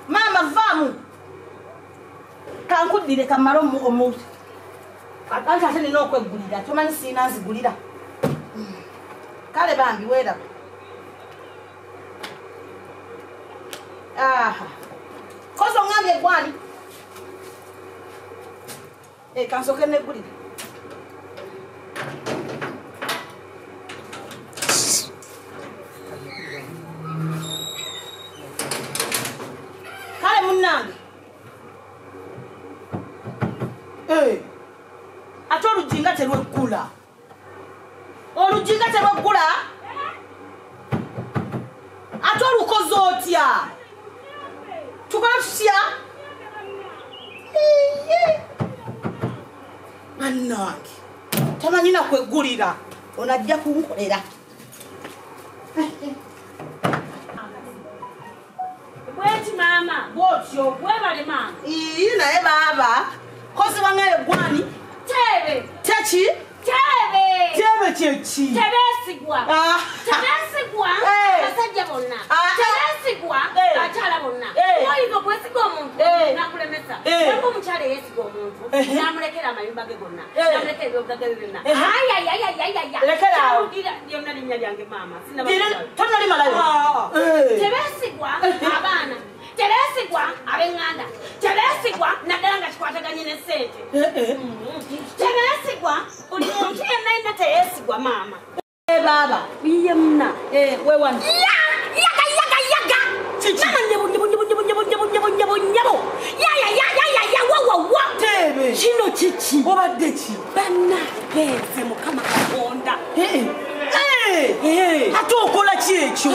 Mama, vamos! Kankudire kamaro mu omuntu. Akanta ate nina okwegulira, tumanyi sina nzigulira. Kale bambi wera. Aha. Kozo ngambye gwani. Kansoke negulira. Kale munange. Ate olujinga terweggula. Olujinga terweggula? Ate olukoze otya? Tukola tutya? Mannange. Tamanyi na kweggulira. Onajja kunkolera. Bweti mama. Bwotyo. Webale mama. Naye baba. Kozi wangaye gwani? Tebe. Techi? Tebe. Tebe chechi. Tebesigwa. Tebesigwa. Basajja bonna. Tebesigwa. Akyala bonna. Oyiga bwesigwa omuntu. Nakulemesa. Weko omukyala yeesiga omuntu. Namulekera amayumba ge gonna. Namulekera ebyobugagga byonna. Ayayayayayaya. Lekera awo. Lyonna linnya lyange mama. Tonali malayo. Tebesigwa abaana. Tebesigwa abenganda. Tebesigwa naddala nga kikwataganye ne ssente. Tebesigwa buli muntu yenna yenna teyesigwa mama. Baba. Iye muna. Wewani. Yaga. Mama nyabo. Ya. Wa. Tebe. Kino kiki. Obadde ki? Banna benze mukama Katonda. Ate okola ki ekyo?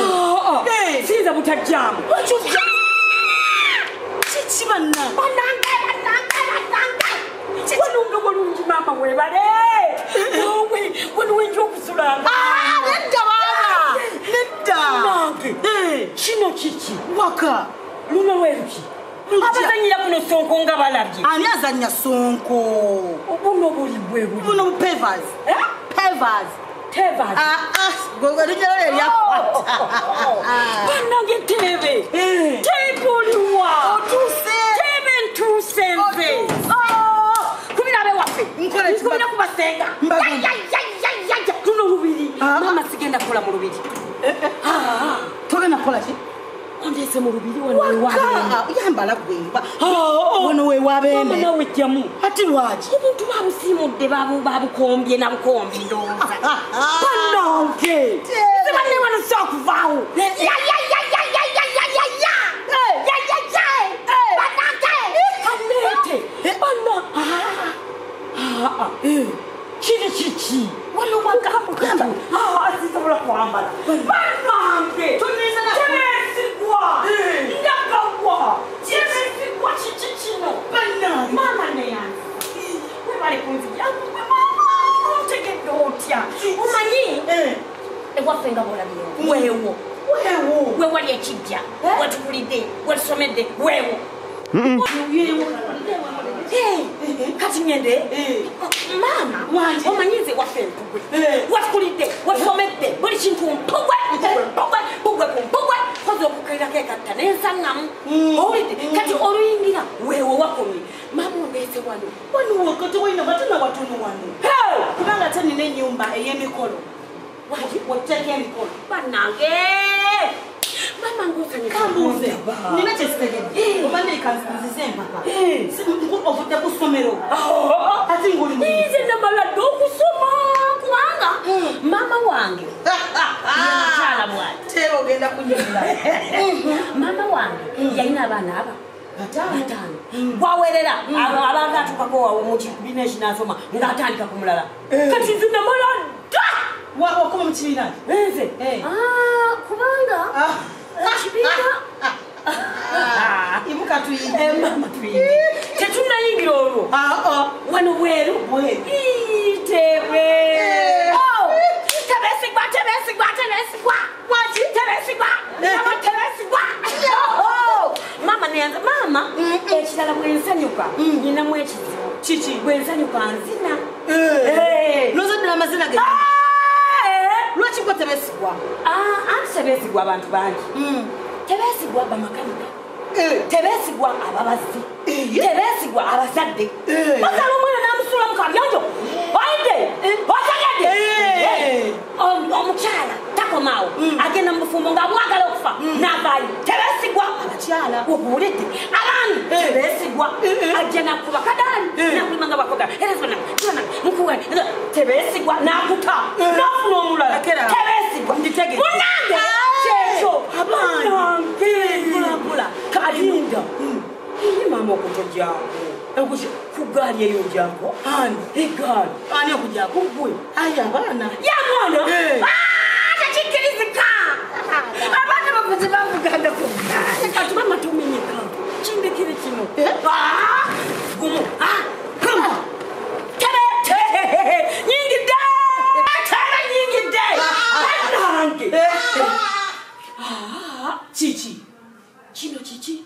Sinza butajjamu. Kiki banna? Banange. Wanunga bulungi mama webale. Wano wenja okusulanga. Nedda baba. Nange. Kino kiki. Waka. Luno lweruki. Abazanyira buno Sonko nga balabye. Ani azannya Sonko? Buno buli bwe buli. Buno Pevas. Pevas. Tevas. Gogo lijalo lyakwata. Banange Tebe. Tebe oliwa. Otuse. Tebe ntusenve. Kubira abe waffe. Nkubira kubasenga. Ya. Luno lubiri. Mama sigenda kola mu lubiri. Togenda kola ki? Ondese mu lubiri wano wabene. Yambala gwemba. Wano we wabene. Mama nawe jjamu. Ati lwaki? Obuntu babusiimudde babukombye nabukombi ndowooza. Banange. Sibanne wano sokuvaawo. Ya. Banange. Kiri kiki. Wano wakamba. Asisobola kwambala. Banange. Tebesigwa. Ndagawa. Tebesigwa kiki kino. Banange. Mama ne yange. Webale kunzija. Mama. Otegedde otya. Omanyi. Ewaffe nga bwolabye. Weewo. Wewali ekijja. Wetukulidde. Wetusomedde. Weewo. Kati ngende mama omanyize waffe empugwe watukulidde wasomedde buli kintu mpugwe kozi okukairako ekatta nensaŋŋamu owulidde kati oluyingira weewo wakumi mama ondeese wano wakati walina batana watono wano kubanga ate nina ennyumba ey'emikolo wateeka emikolo bannange mama ngosanye kambuze nina kyesitegedde oba neekanzize empaka ovudde ku ssomero ate ngoli nze namalade okusoma kubanga mama wange mukyala bwati tera ogenda kunyumira mama wange yalina abaana aba 5 gwawerera abantu atukako wawe mu kibiina ekinasoma ng'atandika ku mulala kati nzina malada wakoma mu kibiina nze kubanga ekibiina imuka tuyinge mama tuyinge tetunayingira olwo wano bweru tewe mama neyanza mama ekirala bwensanyuka nyinamu ekizibu kiki bwensanyuka nzina nozoddira amazina ge lwaki gwe tebesigwa anti tebesigwa abantu bangi tebesigwa bamakanika tebesigwa ababazi tebesigwa abazadde basala omwana namusula mukabyonjo oide otegedde omukyala takomaawo agenda mu bufumbo nga bwagala okufa navaayo tebesigwa abakyala obuwulidde abaami tebesigwa ajja nakuba kadaali nakulima nga bwakoga mukuwe tebesigwa nakuta nafuna omulala tebesigwa munange kyekyo abanange kulakula kalinda mama okutojako kugaali eyo jako ani egaali ani okujako gwe ayi abaana yamwana tekikkirizika abaana bavuzi bavuganda kugaali kati mama tumenyeka kindekere kino gumu kama nyingidde tana nyingidde nange kiki kino kiki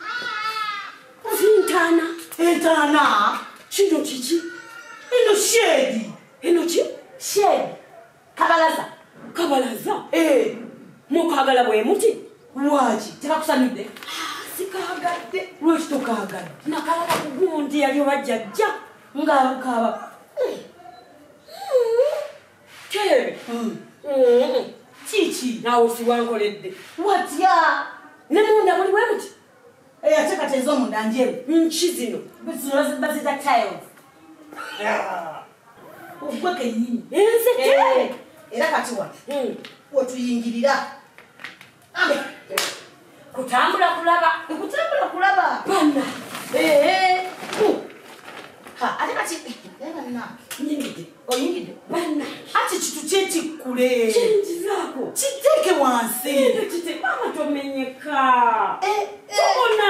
Zintana. Entana. Kino kiki? Eno shedi. Eno ki? Shedi. Kabalaza. Kabalaza? Mukagala bwe muti? Lwaki? Terakusanidde? Sikagadde. Lwaki tokagadde? Nakalaba ku gundi yali wajjajja. Ng'alukaba. Kebe. Kiki? Nawe siwankoledde. Watya? Ne munda buli bwe muti? Ate ezo munda njeru. Nki zino. Zino bazita tiles. Ogwe kenyini. Nze era kati wa. Otuyingirira. Kutambula kulaba. Kutambula kulaba. Bana. Ate kati na. Nyingide. Oyingide. Bana. Ati kitu kyekikule. Chenji zako. Kiteke wansi. Kite mama tomenyeka. Bona.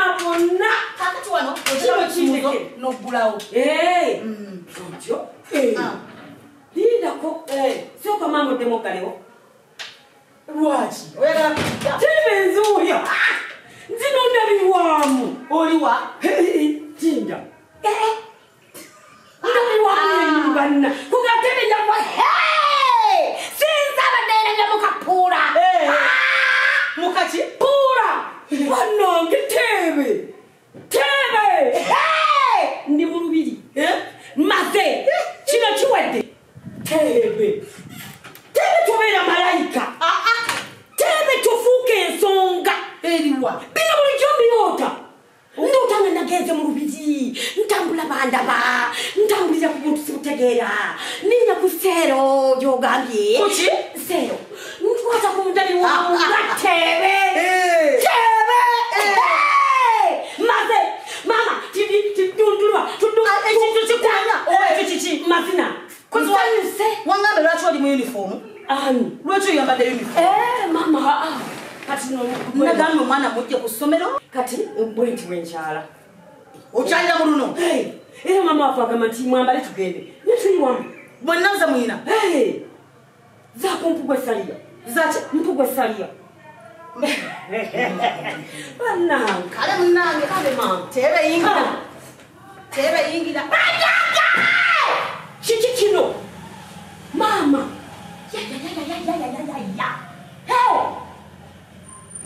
Kakati wano Kino kindeke n'oggulawo. Ntyo. Lindako. Soka mama demokalewo. Lwaki? Oyagala kujja. Tebe nzuya. Nzino ndabiwamu. Oliwa? Tinda. Ndabiwamu bana. Kugatebe nyakwa. Sinza badere nyamukapura. Mukaki? Pura. Banange tebe. Ndi mu lubiri. Maze. Kino kiwedde. Tebe tubeera malayika. Tebe tufuuka ensonga. Eriwa? Bino bulijjo mbiroota. Ndoota nga nagenze mu lubiri. Ntambula bandaba. Ntambulira ku buntu sibutegeera. Ninnya ku seero gy'ogambye. Kuki? Seero. Nkwata ku mudali wangu nga tebe. Maze. Mama. Tudundulwa. Ekintu kikwanya. Kiki. Mazina. Kusanyuse. Wangambe lwaki oli mu uniform? Ani. Lwaki oyambadde uniform? Mama. Kati nagambye omwana mujje ku ssomero. Kati bwenti bwenkyala. Okyalira mu luno? Era mama wafe agamba nti mwambale tugende. Netuli wamu. Mwenna nze mwina? Zaako mpugwe saliya. Zaki? Mpugwe saliya. Bannange. Kale munnange. Kale mama. Tebe yingira. Tebe yingira. Kiki kino? Mama.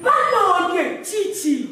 Bannange. Kiki?